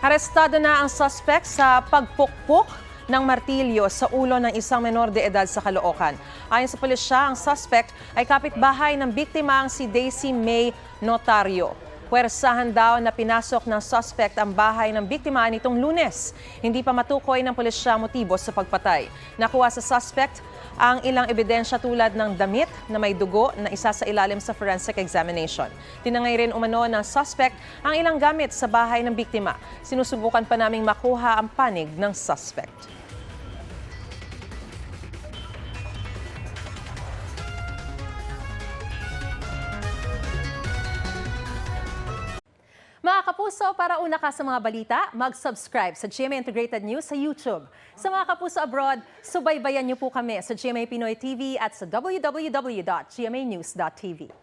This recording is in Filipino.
Arestado na ang suspect sa pagpukpok ng martilyo sa ulo ng isang menor de edad sa Caloocan. Ayon sa pulisya, ang suspect ay kapitbahay ng biktima ang si Daisy May Notario. Puwersahan daw na pinasok ng suspect ang bahay ng biktima nitong Lunes. Hindi pa matukoy ng pulisya ang motibo sa pagpatay. Nakuha sa suspect ang ilang ebidensya tulad ng damit na may dugo na isa sa ilalim sa forensic examination. Tinangay rin umano ng suspect ang ilang gamit sa bahay ng biktima. Sinusubukan pa naming makuha ang panig ng suspect. Mga kapuso, para una ka sa mga balita, mag-subscribe sa GMA Integrated News sa YouTube. Sa mga kapuso abroad, subaybayan niyo po kami sa GMA Pinoy TV at sa www.gmanews.tv.